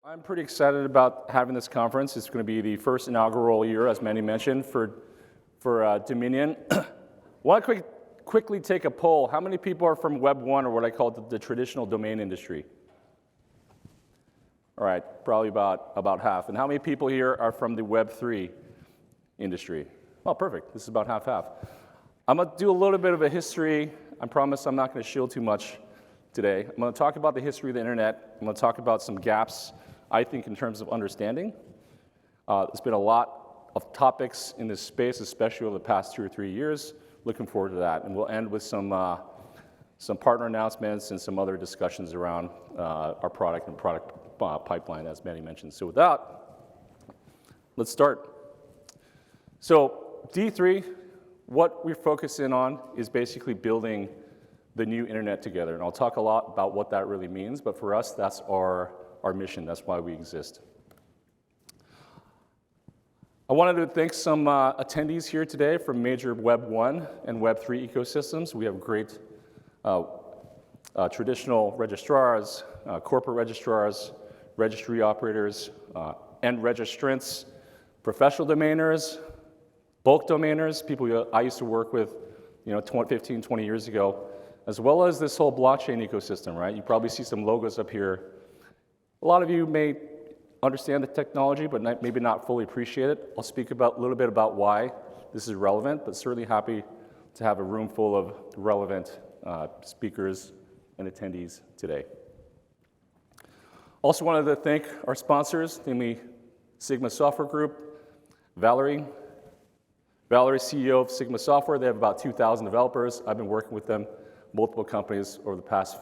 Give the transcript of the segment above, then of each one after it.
I'm pretty excited about having this conference. It's going to be the first inaugural year, as Manny mentioned, for Dominion. Want to quickly take a poll. How many people are from Web 1, or what I call the traditional domain industry? All right, probably about half. And how many people here are from the Web 3 industry? Oh, perfect. This is about half-half. I'm going to do a little bit of a history. I promise I'm not going to shield too much today. I'm going to talk about the history of the internet. I'm going to talk about some gaps, I think, in terms of understanding. There's been a lot of topics in this space, especially over the past 2 or 3 years. Looking forward to that. And we'll end with some partner announcements and some other discussions around our product and product pipeline, as Manny mentioned. So with that, let's start. So D3, what we're focusing on is basically building the new internet together. And I'll talk a lot about what that really means, but for us, that's our mission. That's why we exist. I wanted to thank some attendees here today from major Web 1 and Web 3 ecosystems. We have great traditional registrars, corporate registrars, registry operators, and registrants, professional domainers, bulk domainers, people I used to work with 15, 20 years ago, as well as this whole blockchain ecosystem, right? You probably see some logos up here. A lot of you may understand the technology, but maybe not fully appreciate it. I'll speak a little bit about why this is relevant, but certainly happy to have a room full of relevant speakers and attendees today. Also wanted to thank our sponsors, namely Sigma Software Group, Valerie, CEO of Sigma Software. They have about 2,000 developers. I've been working with them, multiple companies, over the past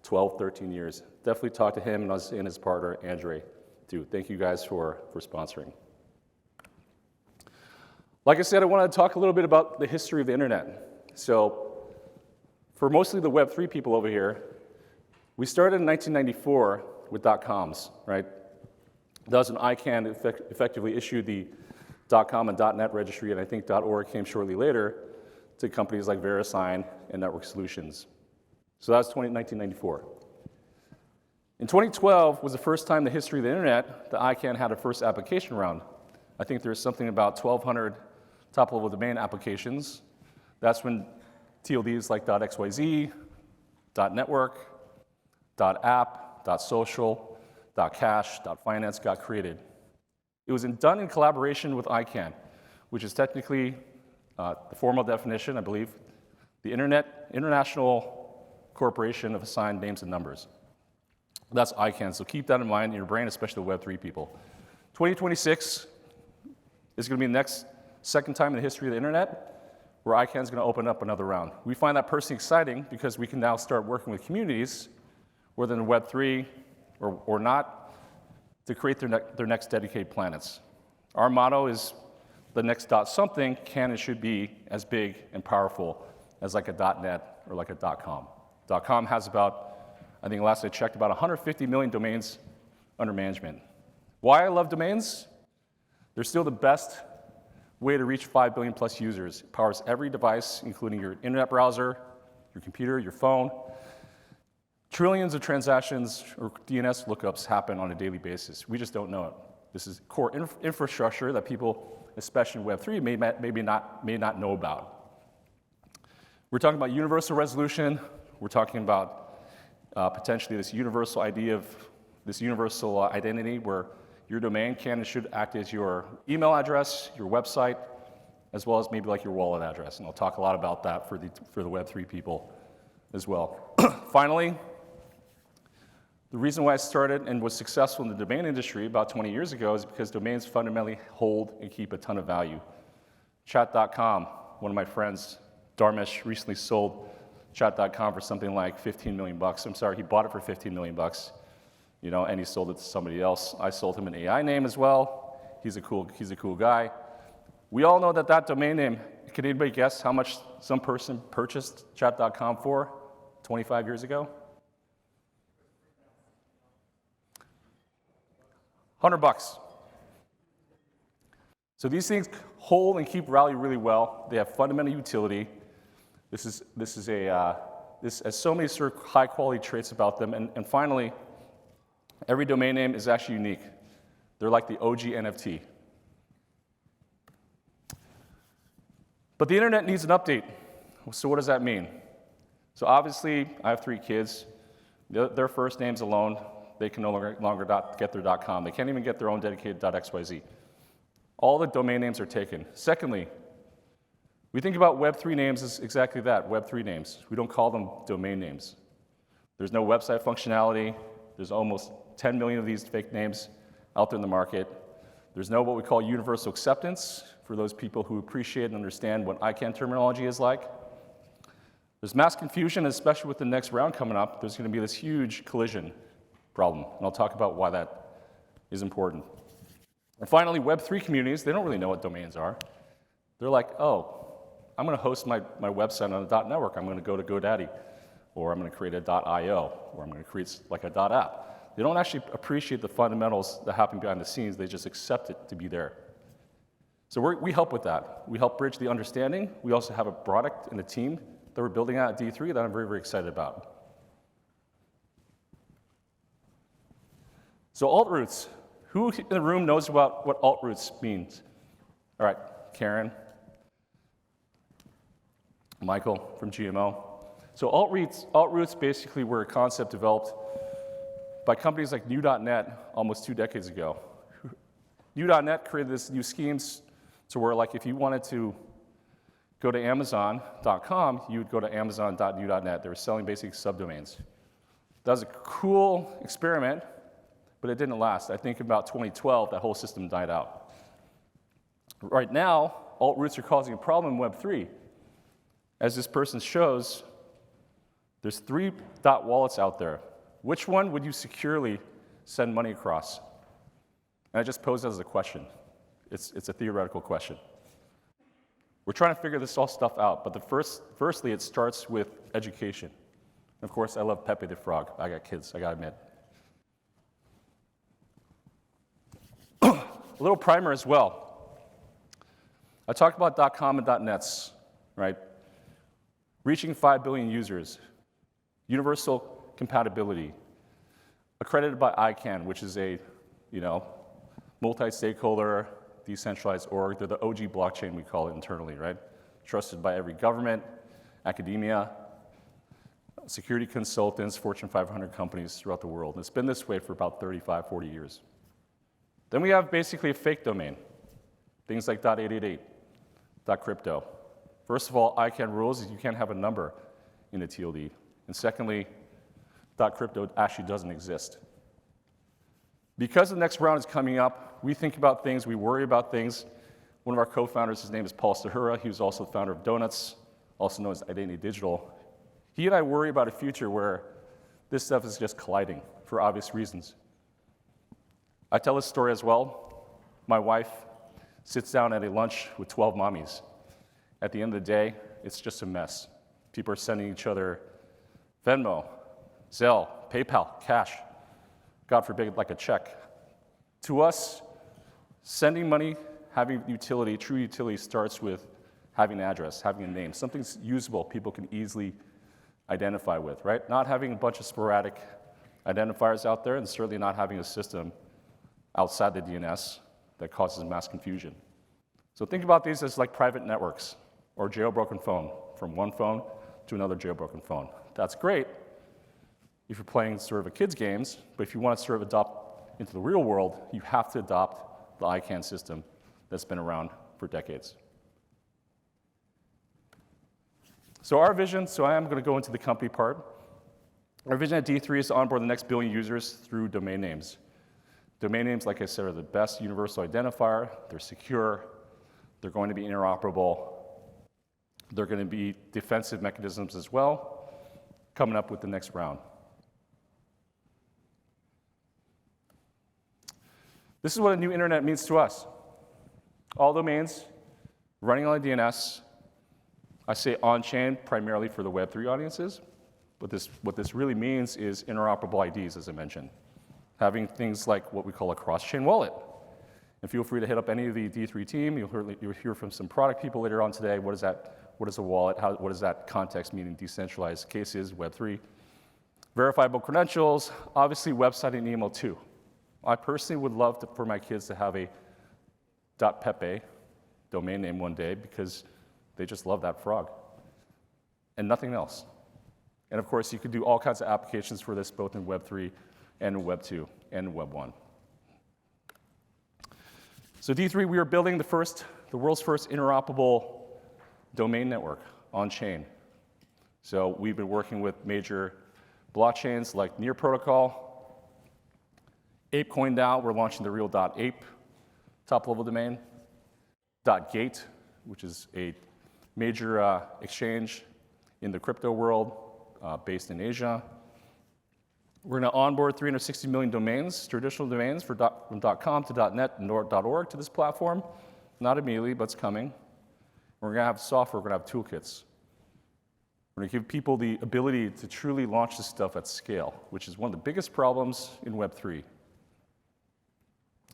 12, 13 years. Definitely talk to him and his partner, Andre, too. Thank you guys for sponsoring. Like I said, I wanted to talk a little bit about the history of the internet. So for mostly the Web 3 people over here, we started in 1994 with .coms, right? That was when ICANN effectively issued the .com and .net registry, and I think .org came shortly later to companies like VeriSign and Network Solutions. So that was 1994. In 2012 was the first time in the history of the internet that ICANN had a first application round. I think there's something about 1,200 top-level domain applications. That's when TLDs like .xyz, .network, .app, .social, .cache, .finance got created. It was done in collaboration with ICANN, which is technically the formal definition, I believe, the International Corporation of Assigned Names and Numbers. That's ICANN, so keep that in mind in your brain, especially the Web 3 people. 2026 is going to be the second time in the history of the internet where ICANN is going to open up another round. We find that personally exciting because we can now start working with communities, whether in Web 3 or not, to create their next dedicated planets. Our motto is the next .something can and should be as big and powerful as like a .net or like a .com. .com has about, I think last I checked, about 150 million domains under management. Why I love domains? They're still the best way to reach 5 billion plus users. It powers every device, including your internet browser, your computer, your phone. Trillions of transactions or DNS lookups happen on a daily basis. We just don't know it. This is core infrastructure that people, especially in Web 3, may not know about. We're talking about universal resolution. We're talking about potentially this universal idea of this universal identity where your domain can and should act as your email address, your website, as well as maybe like your wallet address. And I'll talk a lot about that for the Web 3 people as well. Finally, the reason why I started and was successful in the domain industry about 20 years ago is because domains fundamentally hold and keep a ton of value. Chat.com, one of my friends, Dharmesh, recently sold Chat.com for something like 15 million bucks. I'm sorry, he bought it for 15 million bucks, and he sold it to somebody else. I sold him an AI name as well. He's a cool guy. We all know that domain name, can anybody guess how much some person purchased Chat.com for 25 years ago? $100. So these things hold and keep value really well. They have fundamental utility. This has so many sort of high quality traits about them. And finally, Every domain name is actually unique. They're like the OG NFT. But the internet needs an update. So what does that mean? So obviously, I have 3 kids. Their first names alone, they can no longer get their .com. They can't even get their own dedicated .xyz. All the domain names are taken. Secondly, we think about Web3 names as exactly that, Web3 names. We don't call them domain names. There's no website functionality. There's almost 10 million of these fake names out there in the market. There's no what we call universal acceptance for those people who appreciate and understand what ICANN terminology is like. There's mass confusion, especially with the next round coming up. There's going to be this huge collision problem, and I'll talk about why that is important. And finally, Web3 communities, they don't really know what domains are. They're like, oh, I'm going to host my website on a .network. I'm going to go to GoDaddy, or I'm going to create a .io, or I'm going to create like a .app. They don't actually appreciate the fundamentals that happen behind the scenes. They just accept it to be there. So we help with that. We help bridge the understanding. We also have a product and a team that we're building out at D3 that I'm very, very excited about. So alt-roots. Who in the room knows about what alt-roots means? All right, Karen, Michael from GMO. So alt-roots basically were a concept developed by companies like New.net almost 2 decades ago. New.net created this new schemes to where, like, if you wanted to go to Amazon.com, you would go to Amazon.new.net. They were selling basically subdomains. That was a cool experiment, but it didn't last. I think about 2012, that whole system died out. Right now, alt-roots are causing a problem in Web3. As this person shows, there's 3 wallets out there. Which one would you securely send money across? And I just pose that as a question. It's a theoretical question. We're trying to figure this all stuff out, but firstly, it starts with education. And of course, I love Pepe the Frog. I got kids, I gotta admit. A little primer as well. I talked about .com and .nets, right? Reaching 5 billion users, universal compatibility, accredited by ICANN, which is a, multi-stakeholder, decentralized org. They're the OG blockchain, we call it internally, right? Trusted by every government, academia, security consultants, Fortune 500 companies throughout the world. And it's been this way for about 35, 40 years. Then we have basically a fake domain, things like .888, .crypto. First of all, ICANN rules is you can't have a number in a TLD. And secondly, .crypto actually doesn't exist. Because the next round is coming up, we think about things, we worry about things. One of our co-founders, his name is Paul Stahura. He was also the founder of Donuts, also known as Identity Digital. He and I worry about a future where this stuff is just colliding for obvious reasons. I tell this story as well. My wife sits down at a lunch with 12 mommies. At the end of the day, it's just a mess. People are sending each other Venmo, Zelle, PayPal, cash, God forbid, like a check. To us, sending money, having utility, true utility starts with having an address, having a name, something usable people can easily identify with, right? Not having a bunch of sporadic identifiers out there, and certainly not having a system outside the DNS that causes mass confusion. So think about these as like private networks or jailbroken phone, from one phone to another jailbroken phone. That's great if you're playing sort of a kid's games, but if you want to sort of adopt into the real world, you have to adopt the ICANN system that's been around for decades. So our vision, so I am going to go into the company part. Our vision at D3 is to onboard the next billion users through domain names. Domain names, like I said, are the best universal identifier. They're secure. They're going to be interoperable. They're going to be defensive mechanisms as well, coming up with the next round. This is what a new internet means to us. All domains running on a DNS. I say on-chain primarily for the Web3 audiences, but what this really means is interoperable IDs, as I mentioned. Having things like what we call a cross-chain wallet. And feel free to hit up any of the D3 team. You'll hear from some product people later on today. What is that? What is a wallet? What does that context mean in decentralized cases, Web3? Verifiable credentials, obviously website and email too. I personally would love for my kids to have a .pepe domain name one day because they just love that frog and nothing else. And of course, you could do all kinds of applications for this both in Web3 and in Web 2 and in Web 1. So D3, we are building the world's first interoperable domain network on chain. So we've been working with major blockchains like Near Protocol, ApeCoin now, we're launching the real .ape top-level domain, .gate, which is a major exchange in the crypto world based in Asia. We're going to onboard 360 million domains, traditional domains from .com to .net and .org to this platform. Not immediately, but it's coming. We're going to have software, we're going to have toolkits. We're going to give people the ability to truly launch this stuff at scale, which is one of the biggest problems in Web3.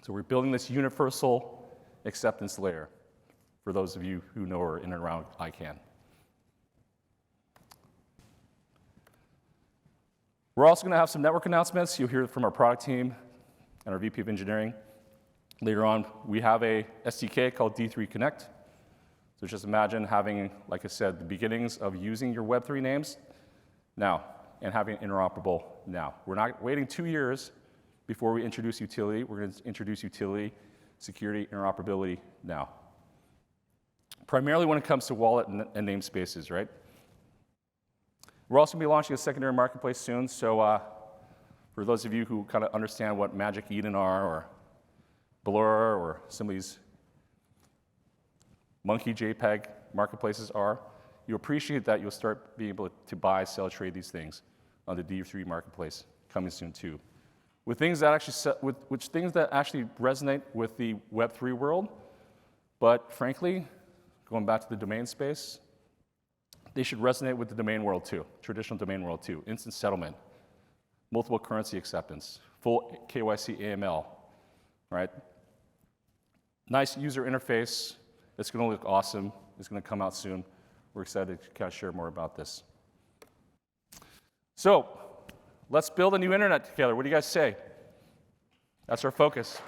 So we're building this universal acceptance layer for those of you who know or are in and around ICANN. We're also going to have some network announcements. You'll hear from our product team and our VP of engineering. Later on, we have a SDK called D3 Connect. So just imagine having, like I said, the beginnings of using your Web3 names now and having it interoperable now. We're not waiting 2 years before we introduce utility. We're going to introduce utility, security, interoperability now. Primarily when it comes to wallet and namespaces, right? We're also going to be launching a secondary marketplace soon. So for those of you who kind of understand what Magic Eden are or Blur or some of these monkey JPEG marketplaces are, you appreciate that you'll start being able to buy, sell, trade these things on the D3 marketplace coming soon too. With things that actually resonate with the Web3 world, but frankly, going back to the domain space, they should resonate with the domain world too, traditional domain world too. Instant settlement, multiple currency acceptance, full KYC AML, right? Nice user interface. It's going to look awesome. It's going to come out soon. We're excited to kind of share more about this. So let's build a new internet together. What do you guys say? That's our focus.